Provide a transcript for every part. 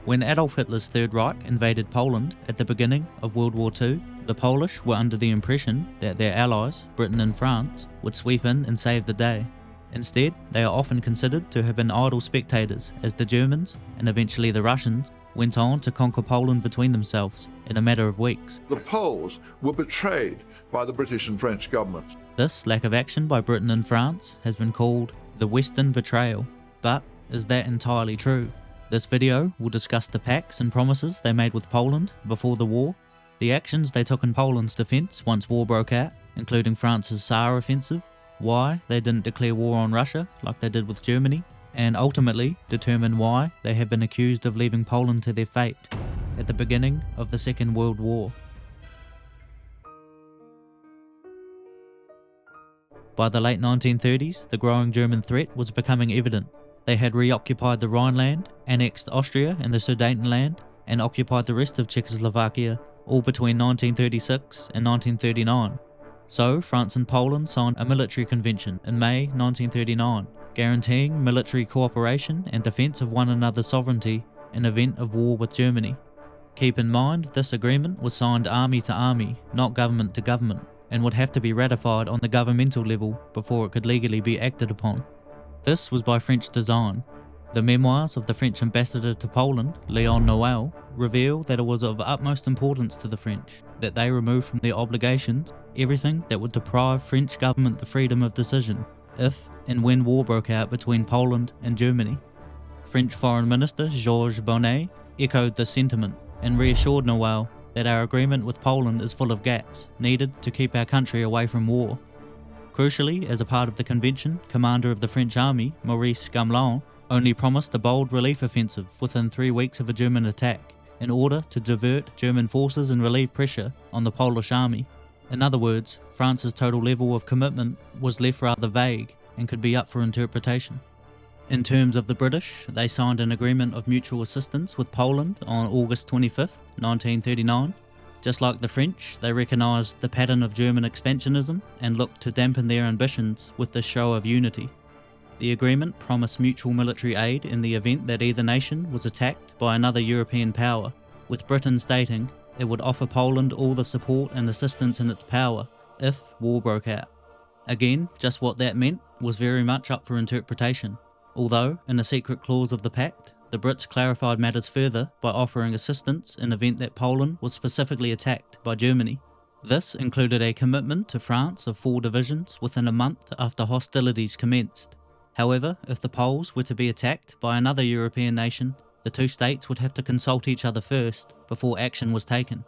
When Adolf Hitler's Third Reich invaded Poland at the beginning of World War II, the Polish were under the impression that their allies, Britain and France, would sweep in and save the day. Instead, they are often considered to have been idle spectators as the Germans, and eventually the Russians, went on to conquer Poland between themselves in a matter of weeks. The Poles were betrayed by the British and French governments. This lack of action by Britain and France has been called the Western Betrayal. But is that entirely true? This video will discuss the pacts and promises they made with Poland before the war, the actions they took in Poland's defence once war broke out, including France's Saar offensive, why they didn't declare war on Russia like they did with Germany, and ultimately determine why they have been accused of leaving Poland to their fate at the beginning of the Second World War. By the late 1930s, the growing German threat was becoming evident. They had reoccupied the Rhineland, annexed Austria and the Sudetenland, and occupied the rest of Czechoslovakia, all between 1936 and 1939. So, France and Poland signed a military convention in May 1939, guaranteeing military cooperation and defence of one another's sovereignty in event of war with Germany. Keep in mind, this agreement was signed army to army, not government to government, and would have to be ratified on the governmental level before it could legally be acted upon. This was by French design. The memoirs of the French ambassador to Poland, Léon Noël, reveal that it was of utmost importance to the French that they remove from their obligations everything that would deprive French government the freedom of decision if and when war broke out between Poland and Germany. French Foreign Minister Georges Bonnet echoed this sentiment and reassured Noël that our agreement with Poland is full of gaps needed to keep our country away from war. Crucially, as a part of the convention, commander of the French army, Maurice Gamelin, only promised a bold relief offensive within 3 weeks of a German attack in order to divert German forces and relieve pressure on the Polish army. In other words, France's total level of commitment was left rather vague and could be up for interpretation. In terms of the British, they signed an agreement of mutual assistance with Poland on August 25, 1939. Just like the French, they recognised the pattern of German expansionism and looked to dampen their ambitions with this show of unity. The agreement promised mutual military aid in the event that either nation was attacked by another European power, with Britain stating it would offer Poland all the support and assistance in its power if war broke out. Again, just what that meant was very much up for interpretation, although in a secret clause of the pact, the Brits clarified matters further by offering assistance in event that Poland was specifically attacked by Germany. This included a commitment to France of 4 divisions within a month after hostilities commenced. However, if the Poles were to be attacked by another European nation, the two states would have to consult each other first before action was taken.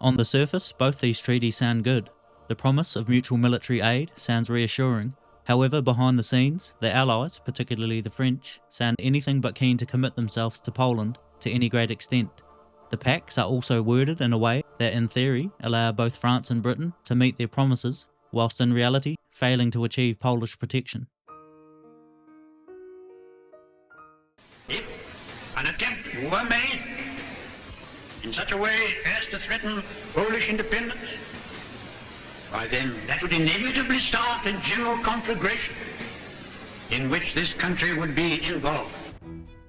On the surface, both these treaties sound good. The promise of mutual military aid sounds reassuring. However, behind the scenes, the Allies, particularly the French, sound anything but keen to commit themselves to Poland to any great extent. The pacts are also worded in a way that in theory allow both France and Britain to meet their promises, whilst in reality failing to achieve Polish protection. If an attempt were made in such a way as to threaten Polish independence, why then that would inevitably start a general conflagration in which this country would be involved.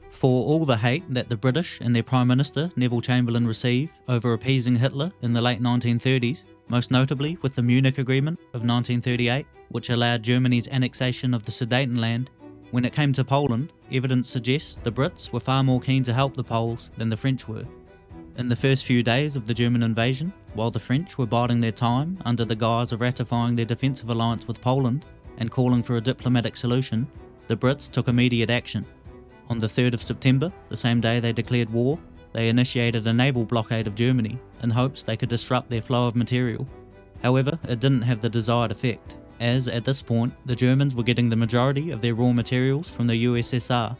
For all the hate that the British and their Prime Minister Neville Chamberlain receive over appeasing Hitler in the late 1930s, most notably with the Munich Agreement of 1938, which allowed Germany's annexation of the Sudetenland, when it came to Poland, evidence suggests the Brits were far more keen to help the Poles than the French were. In the first few days of the German invasion, while the French were biding their time under the guise of ratifying their defensive alliance with Poland and calling for a diplomatic solution, the Brits took immediate action. On the 3rd of September, the same day they declared war, they initiated a naval blockade of Germany in hopes they could disrupt their flow of material. However, it didn't have the desired effect, as at this point the Germans were getting the majority of their raw materials from the USSR.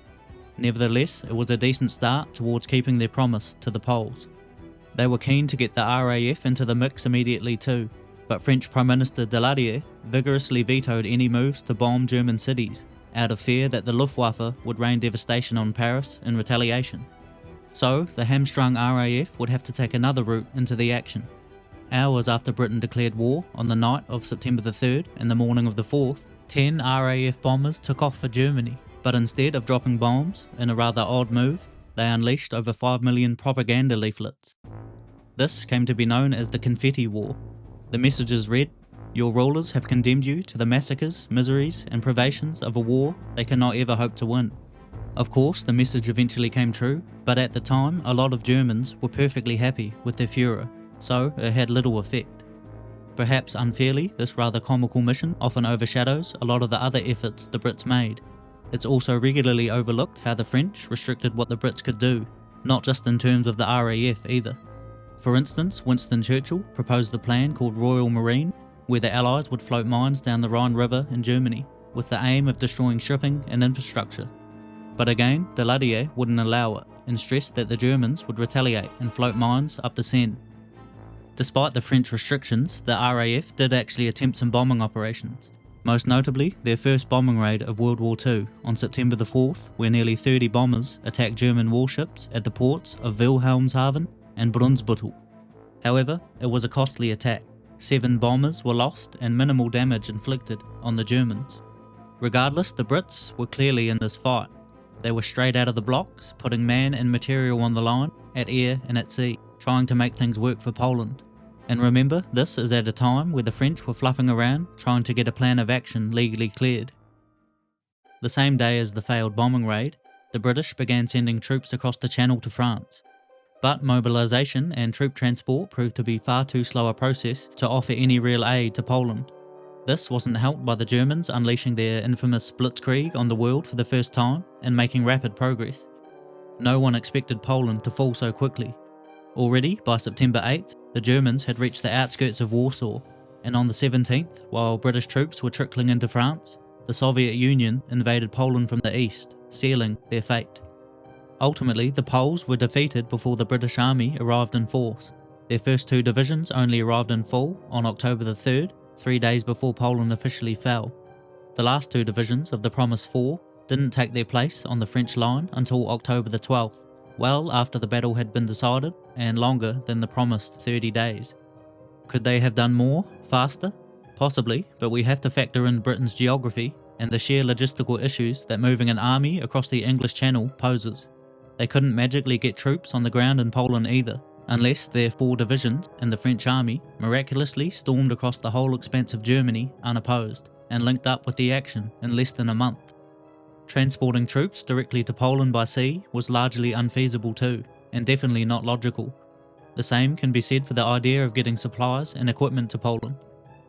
Nevertheless, it was a decent start towards keeping their promise to the Poles. They were keen to get the RAF into the mix immediately too, but French Prime Minister Daladier vigorously vetoed any moves to bomb German cities, out of fear that the Luftwaffe would rain devastation on Paris in retaliation. So, the hamstrung RAF would have to take another route into the action. Hours after Britain declared war on the night of September the 3rd and the morning of the 4th, 10 RAF bombers took off for Germany, But instead of dropping bombs, in a rather odd move, they unleashed over 5 million propaganda leaflets. This came to be known as the Confetti War. The messages read, "Your rulers have condemned you to the massacres, miseries, and privations of a war they cannot ever hope to win." Of course, the message eventually came true, but at the time, a lot of Germans were perfectly happy with their Führer, so it had little effect. Perhaps unfairly, this rather comical mission often overshadows a lot of the other efforts the Brits made. It's also regularly overlooked how the French restricted what the Brits could do, not just in terms of the RAF either. For instance, Winston Churchill proposed the plan called Royal Marine, where the Allies would float mines down the Rhine River in Germany, with the aim of destroying shipping and infrastructure. But again, Daladier wouldn't allow it, and stressed that the Germans would retaliate and float mines up the Seine. Despite the French restrictions, the RAF did actually attempt some bombing operations, most notably their first bombing raid of World War II on September the 4th, where nearly 30 bombers attacked German warships at the ports of Wilhelmshaven and Brunsbüttel. However, it was a costly attack. 7 bombers were lost and minimal damage inflicted on the Germans. Regardless, the Brits were clearly in this fight. They were straight out of the blocks, putting man and material on the line, at air and at sea, trying to make things work for Poland. And remember, this is at a time where the French were fluffing around, trying to get a plan of action legally cleared. The same day as the failed bombing raid, the British began sending troops across the Channel to France. But mobilisation and troop transport proved to be far too slow a process to offer any real aid to Poland. This wasn't helped by the Germans unleashing their infamous blitzkrieg on the world for the first time and making rapid progress. No one expected Poland to fall so quickly. Already, by September 8th, the Germans had reached the outskirts of Warsaw, and on the 17th, while British troops were trickling into France, the Soviet Union invaded Poland from the east, sealing their fate. Ultimately, the Poles were defeated before the British Army arrived in force. Their first 2 divisions only arrived in full on October the 3rd, 3 days before Poland officially fell. The last 2 divisions of the Promised Four didn't take their place on the French line until October the 12th, well after the battle had been decided and longer than the promised 30 days. Could they have done more, faster? Possibly, but we have to factor in Britain's geography and the sheer logistical issues that moving an army across the English Channel poses. They couldn't magically get troops on the ground in Poland either, unless their 4 divisions and the French army miraculously stormed across the whole expanse of Germany unopposed and linked up with the action in less than a month. Transporting troops directly to Poland by sea was largely unfeasible too, and definitely not logical. The same can be said for the idea of getting supplies and equipment to Poland.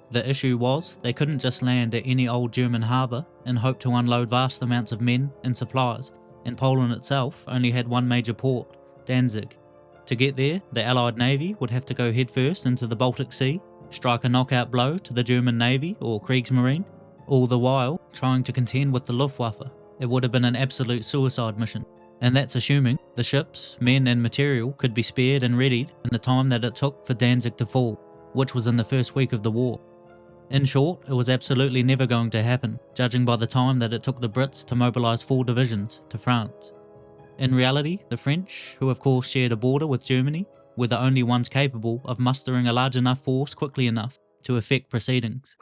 The issue was they couldn't just land at any old German harbour and hope to unload vast amounts of men and supplies, and Poland itself only had one major port, Danzig. To get there, the Allied Navy would have to go headfirst into the Baltic Sea, strike a knockout blow to the German Navy or Kriegsmarine, all the while trying to contend with the Luftwaffe. It would have been an absolute suicide mission, and that's assuming the ships, men and material could be spared and readied in the time that it took for Danzig to fall, which was in the first week of the war. In short, it was absolutely never going to happen, judging by the time that it took the Brits to mobilise 4 divisions to France. In reality, the French, who of course shared a border with Germany, were the only ones capable of mustering a large enough force quickly enough to effect proceedings.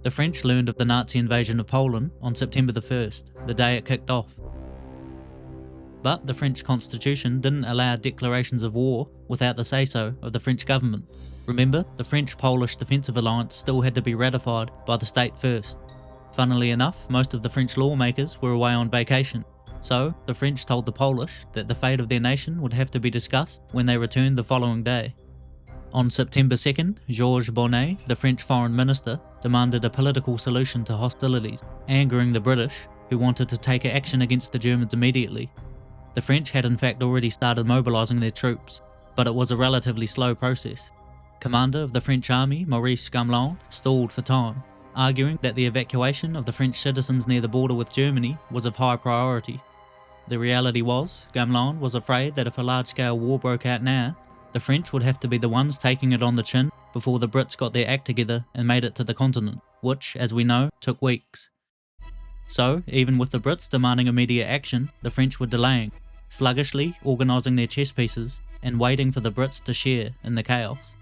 The French learned of the Nazi invasion of Poland on September the 1st, the day it kicked off. But the French constitution didn't allow declarations of war without the say-so of the French government. Remember, the French-Polish defensive alliance still had to be ratified by the state first. Funnily enough, most of the French lawmakers were away on vacation, so the French told the Polish that the fate of their nation would have to be discussed when they returned the following day. On September 2nd, Georges Bonnet, the French foreign minister, demanded a political solution to hostilities, angering the British, who wanted to take action against the Germans immediately. The French had in fact already started mobilising their troops, but it was a relatively slow process. Commander of the French army, Maurice Gamelin, stalled for time, arguing that the evacuation of the French citizens near the border with Germany was of high priority. The reality was, Gamelin was afraid that if a large-scale war broke out now, the French would have to be the ones taking it on the chin before the Brits got their act together and made it to the continent, which, as we know, took weeks. So, even with the Brits demanding immediate action, the French were delaying, sluggishly organising their chess pieces and waiting for the Brits to share in the chaos.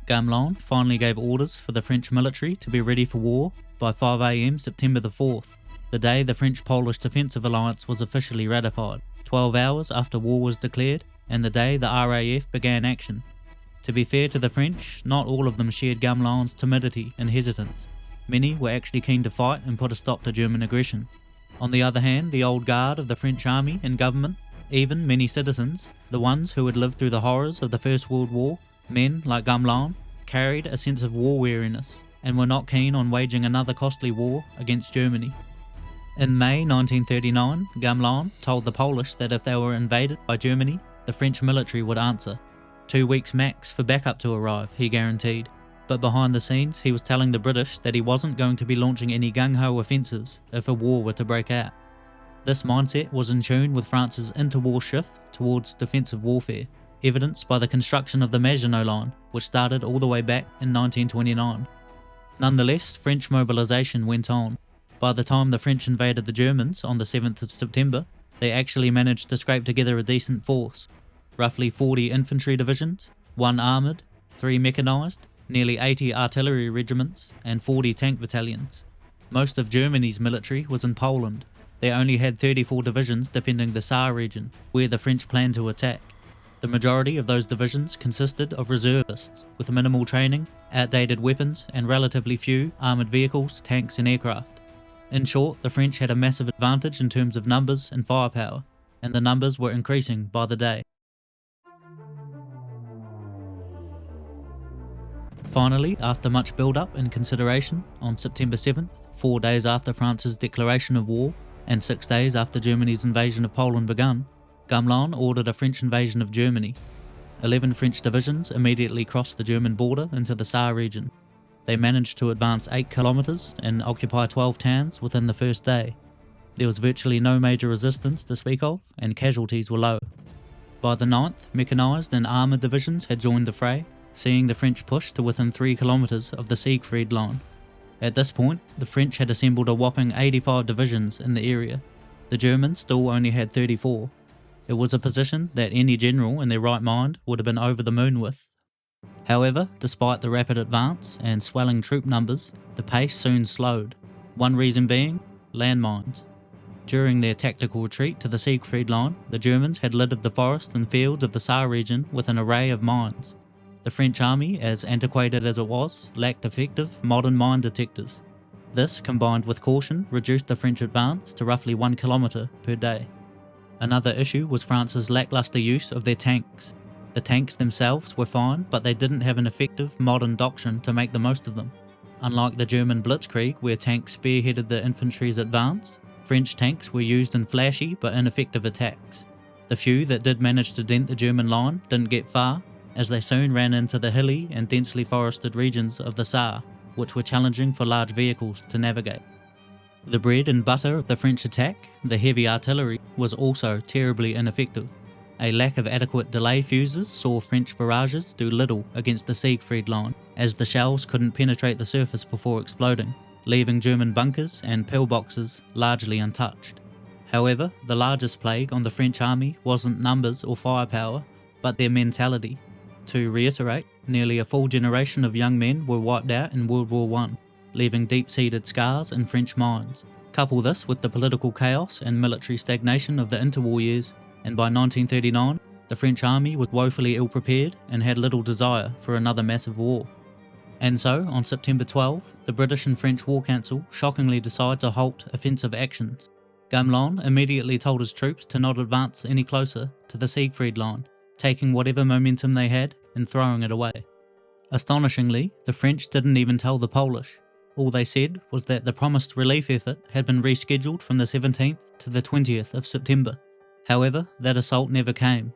Gamelin finally gave orders for the French military to be ready for war, by 5 AM September the 4th, the day the French-Polish Defensive Alliance was officially ratified, 12 hours after war was declared, and the day the RAF began action. To be fair to the French, not all of them shared Gamelin's timidity and hesitance. Many were actually keen to fight and put a stop to German aggression. On the other hand, the old guard of the French army and government, even many citizens, the ones who had lived through the horrors of the First World War, men like Gamelin, carried a sense of war weariness and were not keen on waging another costly war against Germany. In May 1939, Gamelin told the Polish that if they were invaded by Germany, the French military would answer. 2 weeks max for backup to arrive, he guaranteed. But behind the scenes, he was telling the British that he wasn't going to be launching any gung-ho offensives if a war were to break out. This mindset was in tune with France's interwar shift towards defensive warfare, evidenced by the construction of the Maginot Line, which started all the way back in 1929. Nonetheless, French mobilisation went on. By the time the French invaded the Germans on the 7th of September, they actually managed to scrape together a decent force. Roughly 40 infantry divisions, 1 armoured, 3 mechanised, nearly 80 artillery regiments, and 40 tank battalions. Most of Germany's military was in Poland. They only had 34 divisions defending the Saar region, where the French planned to attack. The majority of those divisions consisted of reservists, with minimal training, outdated weapons, and relatively few armoured vehicles, tanks and aircraft. In short, the French had a massive advantage in terms of numbers and firepower, and the numbers were increasing by the day. Finally, after much build-up and consideration, on September 7th, 4 days after France's declaration of war, and 6 days after Germany's invasion of Poland begun, Gamelin ordered a French invasion of Germany. 11 French divisions immediately crossed the German border into the Saar region. They managed to advance 8 kilometres and occupy 12 towns within the first day. There was virtually no major resistance to speak of, and casualties were low. By the 9th, mechanised and armoured divisions had joined the fray, seeing the French push to within 3 kilometres of the Siegfried Line. At this point, the French had assembled a whopping 85 divisions in the area. The Germans still only had 34. It was a position that any general in their right mind would have been over the moon with. However, despite the rapid advance and swelling troop numbers, the pace soon slowed, one reason being landmines. During their tactical retreat to the Siegfried Line, the Germans had littered the forests and fields of the Saar region with an array of mines. The French army, as antiquated as it was, lacked effective modern mine detectors. This, combined with caution, reduced the French advance to roughly 1 kilometre per day. Another issue was France's lacklustre use of their tanks. The tanks themselves were fine, but they didn't have an effective modern doctrine to make the most of them. Unlike the German blitzkrieg, where tanks spearheaded the infantry's advance, French tanks were used in flashy but ineffective attacks. The few that did manage to dent the German line didn't get far, as they soon ran into the hilly and densely forested regions of the Saar, which were challenging for large vehicles to navigate. The bread and butter of the French attack, the heavy artillery, was also terribly ineffective. A lack of adequate delay fuses saw French barrages do little against the Siegfried Line, as the shells couldn't penetrate the surface before exploding, leaving German bunkers and pillboxes largely untouched. However, the largest plague on the French army wasn't numbers or firepower, but their mentality. To reiterate, nearly a full generation of young men were wiped out in World War I, leaving deep-seated scars in French minds. Couple this with the political chaos and military stagnation of the interwar years, and by 1939, the French army was woefully ill-prepared and had little desire for another massive war. And so, on September 12, the British and French War Council shockingly decided to halt offensive actions. Gamelin immediately told his troops to not advance any closer to the Siegfried Line, taking whatever momentum they had and throwing it away. Astonishingly, the French didn't even tell the Polish. All they said was that the promised relief effort had been rescheduled from the 17th to the 20th of September. However, that assault never came.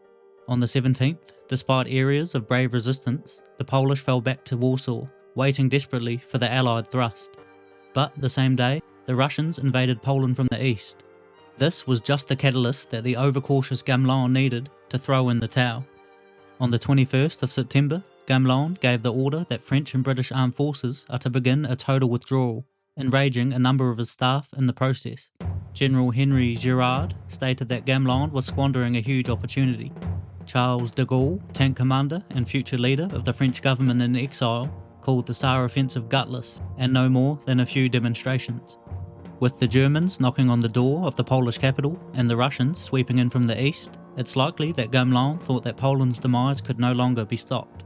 On the 17th, despite areas of brave resistance, the Polish fell back to Warsaw, waiting desperately for the Allied thrust. But the same day, the Russians invaded Poland from the east. This was just the catalyst that the overcautious Gamelin needed to throw in the towel. On the 21st of September, Gamelin gave the order that French and British armed forces are to begin a total withdrawal, enraging a number of his staff in the process. General Henry Girard stated that Gamelin was squandering a huge opportunity. Charles de Gaulle, tank commander and future leader of the French government in exile, called the Saar Offensive gutless and no more than a few demonstrations. With the Germans knocking on the door of the Polish capital and the Russians sweeping in from the east, it's likely that Gamelin thought that Poland's demise could no longer be stopped.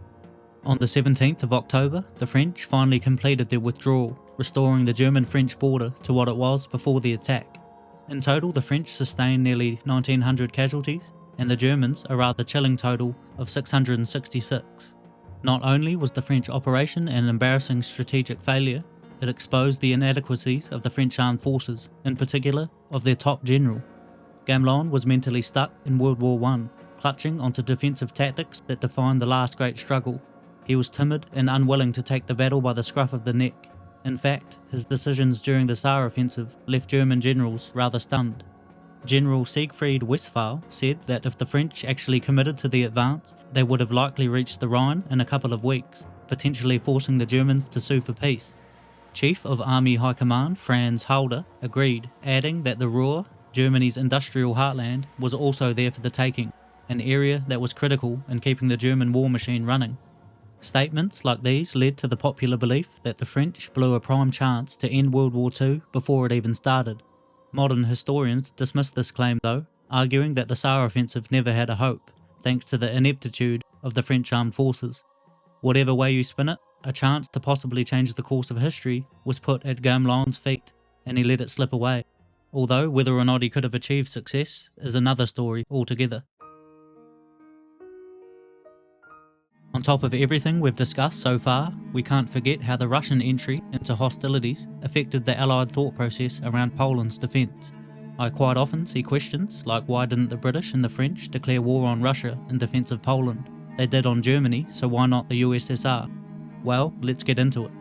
On the 17th of October, the French finally completed their withdrawal, restoring the German-French border to what it was before the attack. In total, the French sustained nearly 1,900 casualties, and the Germans a rather chilling total of 666. Not only was the French operation an embarrassing strategic failure, it exposed the inadequacies of the French armed forces, in particular of their top general. Gamelin was mentally stuck in World War I, clutching onto defensive tactics that defined the last great struggle. He was timid and unwilling to take the battle by the scruff of the neck. In fact, his decisions during the Saar offensive left German generals rather stunned. General Siegfried Westphal said that if the French actually committed to the advance, they would have likely reached the Rhine in a couple of weeks, potentially forcing the Germans to sue for peace. Chief of Army High Command Franz Halder agreed, adding that the Ruhr, Germany's industrial heartland, was also there for the taking, an area that was critical in keeping the German war machine running. Statements like these led to the popular belief that the French blew a prime chance to end World War II before it even started. Modern historians dismiss this claim though, arguing that the Saar offensive never had a hope, thanks to the ineptitude of the French armed forces. Whatever way you spin it, a chance to possibly change the course of history was put at Gamelin's feet, and he let it slip away. Although whether or not he could have achieved success is another story altogether. On top of everything we've discussed so far, we can't forget how the Russian entry into hostilities affected the Allied thought process around Poland's defence. I quite often see questions like why didn't the British and the French declare war on Russia in defence of Poland? They did on Germany, so why not the USSR? Well, let's get into it.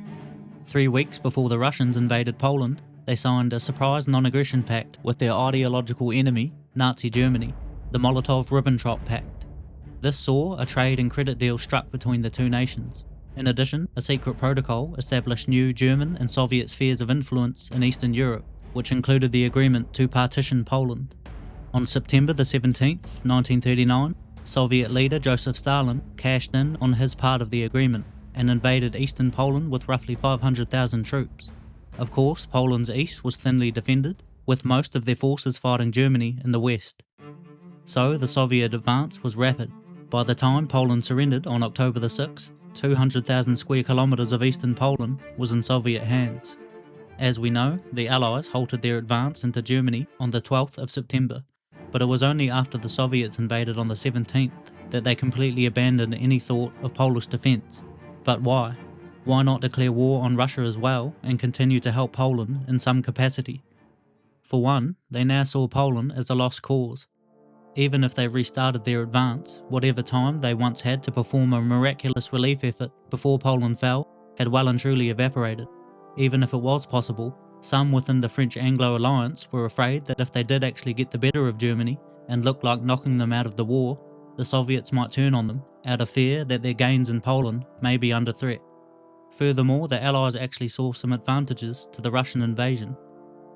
3 weeks before the Russians invaded Poland, they signed a surprise non-aggression pact with their ideological enemy, Nazi Germany, the Molotov-Ribbentrop Pact. This saw a trade and credit deal struck between the two nations. In addition, a secret protocol established new German and Soviet spheres of influence in Eastern Europe, which included the agreement to partition Poland. On September the 17th, 1939, Soviet leader Joseph Stalin cashed in on his part of the agreement and invaded eastern Poland with roughly 500,000 troops. Of course, Poland's east was thinly defended, with most of their forces fighting Germany in the west. So the Soviet advance was rapid. By the time Poland surrendered on October the 6th, 200,000 square kilometres of eastern Poland was in Soviet hands. As we know, the Allies halted their advance into Germany on the 12th of September, but it was only after the Soviets invaded on the 17th that they completely abandoned any thought of Polish defence. But why? Why not declare war on Russia as well and continue to help Poland in some capacity? For one, they now saw Poland as a lost cause. Even if they restarted their advance, whatever time they once had to perform a miraculous relief effort before Poland fell had well and truly evaporated. Even if it was possible, some within the French Anglo alliance were afraid that if they did actually get the better of Germany and looked like knocking them out of the war, the Soviets might turn on them, out of fear that their gains in Poland may be under threat. Furthermore, the Allies actually saw some advantages to the Russian invasion.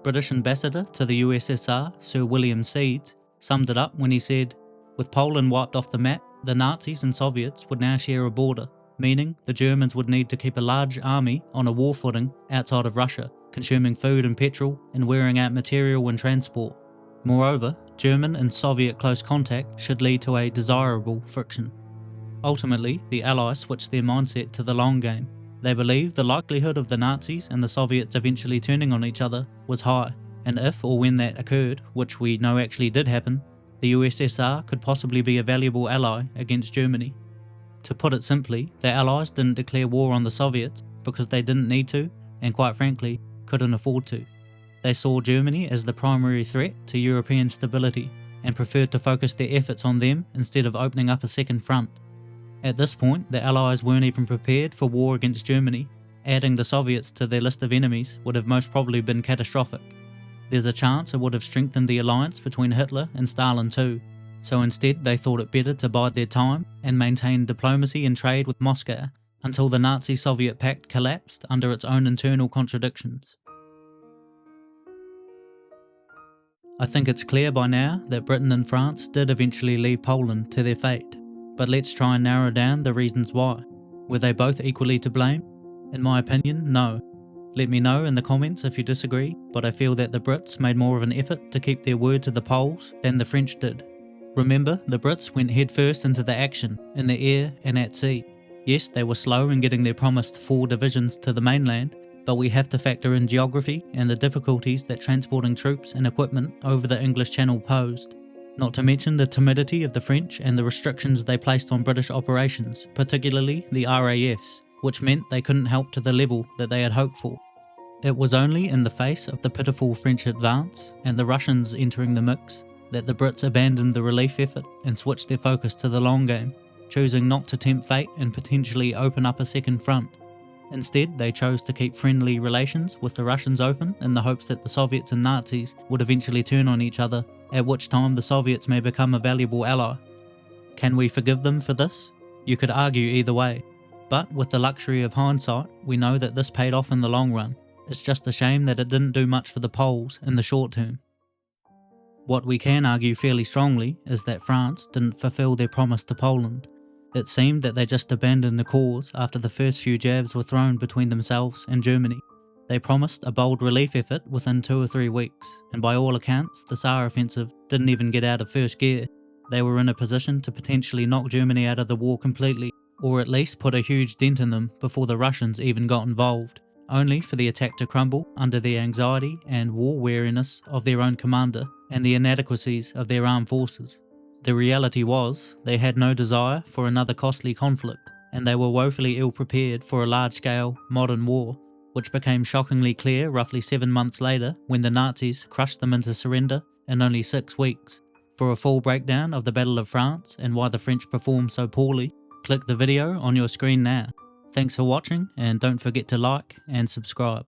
British ambassador to the USSR, Sir William Seeds, summed it up when he said, "With Poland wiped off the map, the Nazis and Soviets would now share a border, meaning the Germans would need to keep a large army on a war footing outside of Russia, consuming food and petrol and wearing out material and transport. Moreover, German and Soviet close contact should lead to a desirable friction." Ultimately, the Allies switched their mindset to the long game. They believed the likelihood of the Nazis and the Soviets eventually turning on each other was high, and if or when that occurred, which we know actually did happen, the USSR could possibly be a valuable ally against Germany. To put it simply, the Allies didn't declare war on the Soviets because they didn't need to, and quite frankly, couldn't afford to. They saw Germany as the primary threat to European stability, and preferred to focus their efforts on them instead of opening up a second front. At this point, the Allies weren't even prepared for war against Germany. Adding the Soviets to their list of enemies would have most probably been catastrophic. There's a chance it would have strengthened the alliance between Hitler and Stalin too, so instead they thought it better to bide their time and maintain diplomacy and trade with Moscow until the Nazi-Soviet pact collapsed under its own internal contradictions. I think it's clear by now that Britain and France did eventually leave Poland to their fate, but let's try and narrow down the reasons why. Were they both equally to blame? In my opinion, no. Let me know in the comments if you disagree, but I feel that the Brits made more of an effort to keep their word to the Poles than the French did. Remember, the Brits went headfirst into the action, in the air and at sea. Yes, they were slow in getting their promised 4 divisions to the mainland, but we have to factor in geography and the difficulties that transporting troops and equipment over the English Channel posed. Not to mention the timidity of the French and the restrictions they placed on British operations, particularly the RAFs, which meant they couldn't help to the level that they had hoped for. It was only in the face of the pitiful French advance and the Russians entering the mix that the Brits abandoned the relief effort and switched their focus to the long game, choosing not to tempt fate and potentially open up a second front. Instead, they chose to keep friendly relations with the Russians open in the hopes that the Soviets and Nazis would eventually turn on each other, at which time the Soviets may become a valuable ally. Can we forgive them for this? You could argue either way, but with the luxury of hindsight, we know that this paid off in the long run. It's just a shame that it didn't do much for the Poles in the short term. What we can argue fairly strongly is that France didn't fulfill their promise to Poland. It seemed that they just abandoned the cause after the first few jabs were thrown between themselves and Germany. They promised a bold relief effort within 2 or 3 weeks, and by all accounts, the Saar offensive didn't even get out of first gear. They were in a position to potentially knock Germany out of the war completely, or at least put a huge dent in them before the Russians even got involved, only for the attack to crumble under the anxiety and war weariness of their own commander and the inadequacies of their armed forces. The reality was, they had no desire for another costly conflict, and they were woefully ill-prepared for a large-scale, modern war, which became shockingly clear roughly 7 months later when the Nazis crushed them into surrender in only 6 weeks. For a full breakdown of the Battle of France and why the French performed so poorly, click the video on your screen now. Thanks for watching, and don't forget to like and subscribe.